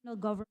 national government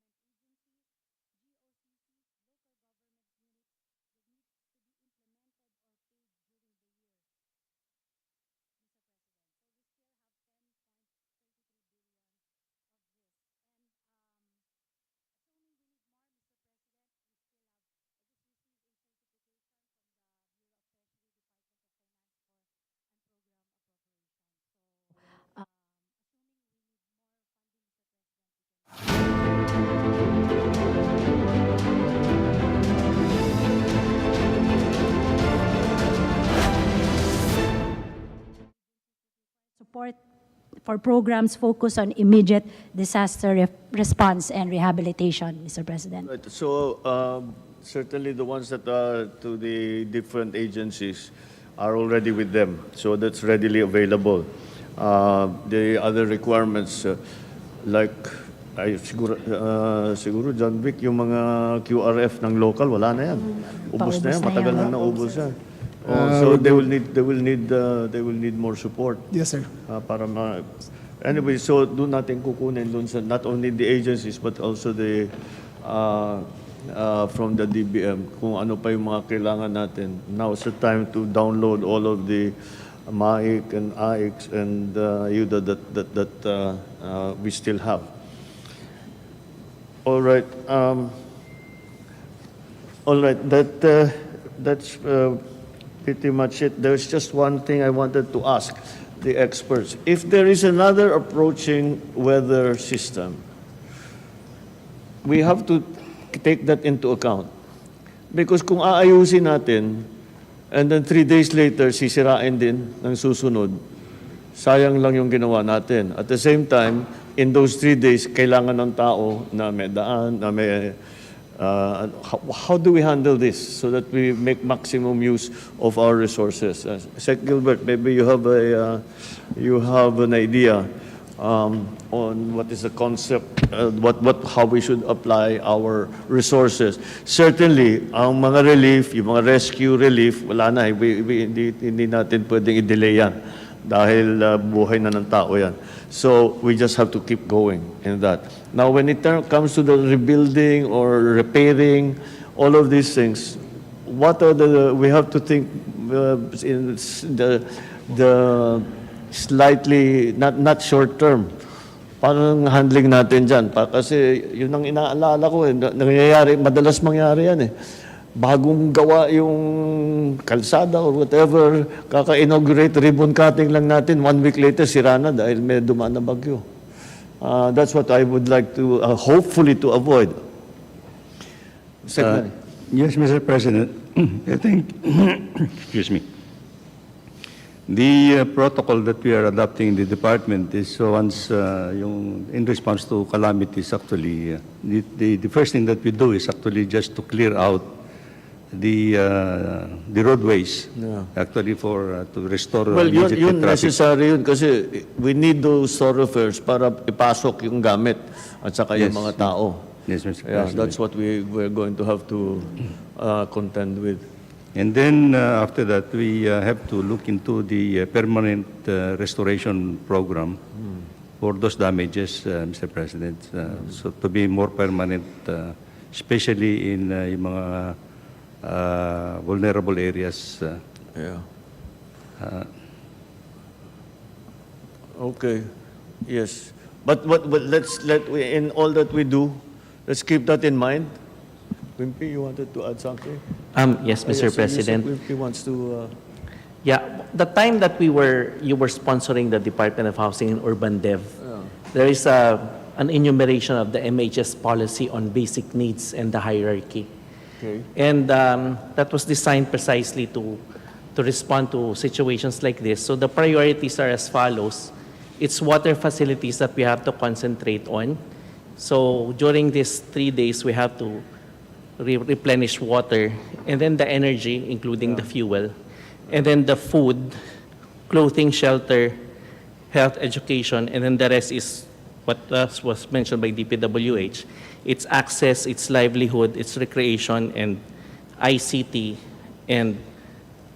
support for programs focused on immediate disaster response and rehabilitation, Mr. President. Right. So certainly the ones that are to the different agencies are already with them. So that's readily available. The other requirements like siguro John Vic, yung mga QRF ng local, wala na yan. Ubus na yan, matagal na naubos yan. So they will need more support. Yes, sir. Para anyway, so doon natin kukunin doon sa not only the agencies but also the from the DBM kung ano pa yung mga kailangan natin. Now is the time to download all of the MAIC and AIX and UDA that we still have. All right. That's pretty much it. There's just one thing I wanted to ask the experts. If there is another approaching weather system, we have to take that into account. Because kung aayusin natin, and then 3 days later, sisirain din ng susunod, sayang lang yung ginawa natin. At the same time, in those 3 days, kailangan ng tao na may daan, na may how do we handle this so that we make maximum use of our resources? Sec Gilbert, maybe you have an idea on what is the concept, how we should apply our resources. Certainly, ang mga relief, yung mga rescue relief, wala na, hindi natin pwedeng i-delay yan dahil buhay na ng tao yan. So we just have to keep going in that. Now, when it comes to the rebuilding or repairing, all of these things, what are we have to think in the slightly, not short term. Parang handling natin dyan. Kasi yun ang inaalala ko, nangyayari, madalas mangyari yan eh. Bagong gawa yung kalsada or whatever, kaka-inaugurate, ribbon cutting lang natin, 1 week later, sira na dahil may dumaan na bagyo. That's what I would like to, hopefully to avoid. Yes, Mr. President. I think, excuse me, the protocol that we are adopting in the department is once in response to calamities, actually, the first thing that we do is actually just to clear out the roadways, actually to restore well, yun traffic. necessary yun kasi we need those thoroughfares para ipasok yung gamit at saka yung mga tao. Yes, Mr. Yeah, President. that's what we're going to have to contend with. And then after that, we have to look into the permanent restoration program for those damages, Mr. President. So to be more permanent, especially in yung mga vulnerable areas. Okay. Yes. But in all that we do, let's keep that in mind. Wimpy, you wanted to add something? Yes, Mr. President. Wimpy wants to. Yeah, the time that you were sponsoring the Department of Housing and Urban Dev, there is an enumeration of the MHS policy on basic needs and the hierarchy. Okay. And that was designed precisely to respond to situations like this. So the priorities are as follows. It's water facilities that we have to concentrate on. So during these 3 days, we have to replenish water, and then the energy, including the fuel, and then the food, clothing, shelter, health, education, and then the rest is what was mentioned by DPWH. It's access, it's livelihood, it's recreation, and ICT, and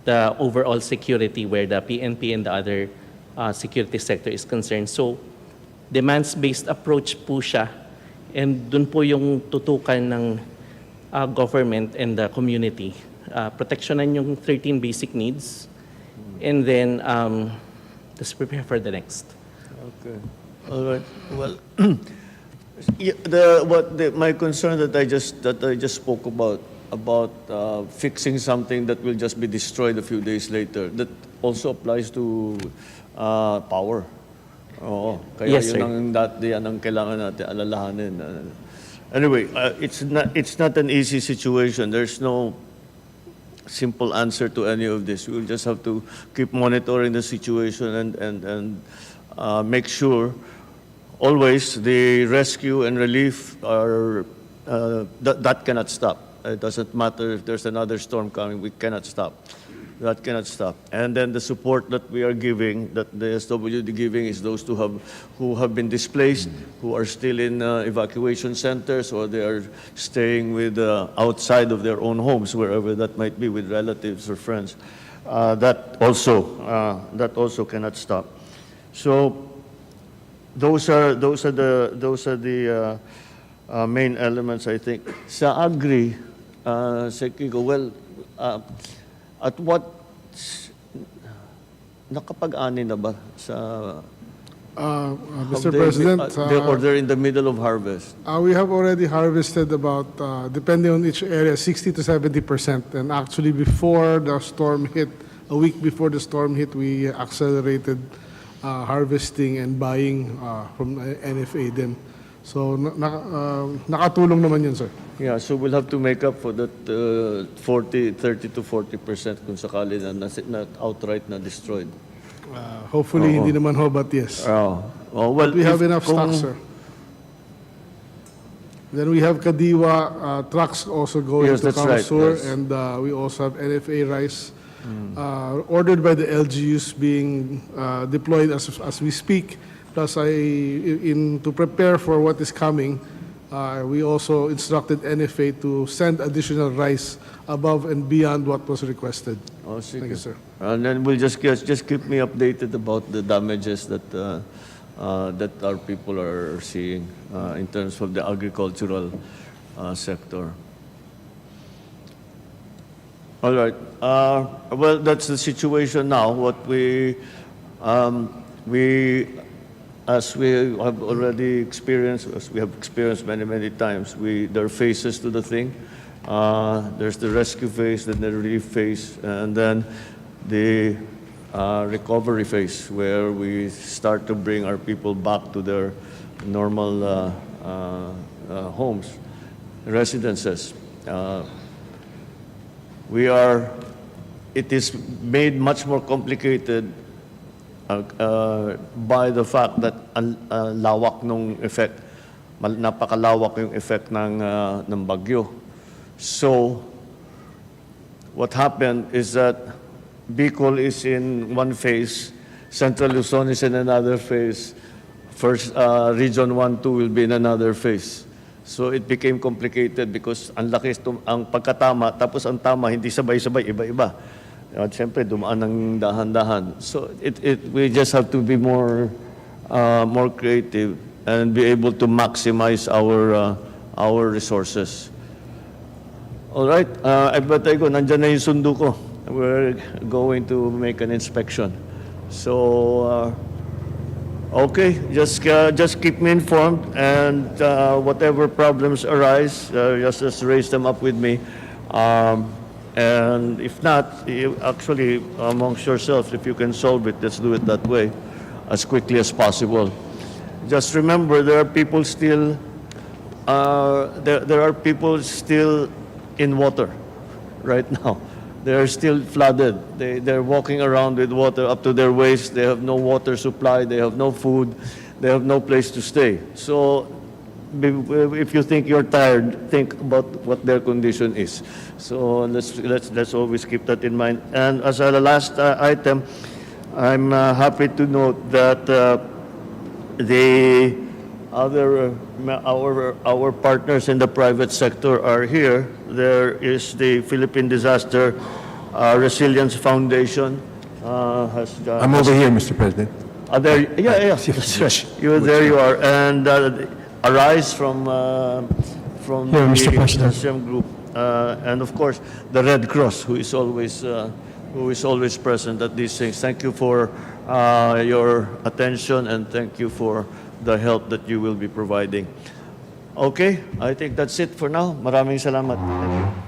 the overall security where the PNP and the other security sector is concerned. So demands-based approach po siya. And dun po yung tutukan ng government and the community. Protectionan yung 13 basic needs, and then just prepare for the next. Okay. All right. Well, my concern that I just spoke about fixing something that will just be destroyed a few days later, that also applies to power. Oo. Kaya Yes, sir. yan ang kailangan natin alalahanin. Anyway, it's not an easy situation. There's no simple answer to any of this. We'll just have to keep monitoring the situation and make sure always the rescue and relief are that cannot stop. It doesn't matter if there's another storm coming. We cannot stop. That cannot stop. And then the support that we are giving, that the SWD giving, is those who have been displaced, who are still in evacuation centers, or they are staying with outside of their own homes, wherever that might be, with relatives or friends. That also cannot stop. So those are the main elements, I think. Sa Agri, Kiko, well, at what, nakapag-ani na ba sa, Mr. President, or they're in the middle of harvest? we have already harvested about, depending on each area, 60 to 70%. And actually, before the storm hit, a week before the storm hit, we accelerated harvesting and buying from NFA din. So, nakatulong naman yun, sir. Yeah, so we'll have to make up for that 30 to 40% kung sakali na outright na destroyed. Hopefully, hindi naman ho, but yes. Well, We have if- enough stock, sir. Then we have Kadiwa trucks also going Yes, to that's right, Kamsur, yes. and we also have NFA rice ordered by the LGUs being deployed as we speak. Plus, to prepare for what is coming, we also instructed NFA to send additional rice above and beyond what was requested. Oh, sige. Thank you, sir. And then we'll just keep me updated about the damages that our people are seeing in terms of the agricultural sector. All right. Well, that's the situation now. What as we have already experienced, as we have experienced many times, there are phases to the thing. There's the rescue phase, then the relief phase, and then the recovery phase, where we start to bring our people back to their normal homes, residences. It is made much more complicated by the fact that lawak nung effect, napakalawak yung effect ng bagyo. So, what happened is that Bicol is in one phase, Central Luzon is in another phase, first Region 1-2 will be in another phase. So it became complicated because ang laki ang pagkatama, tapos ang tama hindi sabay-sabay, iba-iba. At siyempre, dumaan ng dahan-dahan. So we just have to be more creative and be able to maximize our resources. All right, batay ko, nandyan na yung sundo ko. We're going to make an inspection. So, okay, just keep me informed, and whatever problems arise, just raise them up with me. And if not, actually, amongst yourselves, if you can solve it, let's do it that way, as quickly as possible. Just remember, there are people still in water right now. They're still flooded. They're walking around with water up to their waist. They have no water supply. They have no food. They have no place to stay. So if you think you're tired, think about what their condition is. So let's always keep that in mind. And as a last item, I'm happy to note that our partners in the private sector are here. There is the Philippine Disaster Resilience Foundation. I'm over here, Mr. President. There, yeah, that's right. There you are. And arise from Yeah, Mr. the President. SEM group, and of course the Red Cross, who is always present at these things. Thank you for your attention, and thank you for the help that you will be providing. Okay, I think that's it for now. Maraming salamat. Thank you.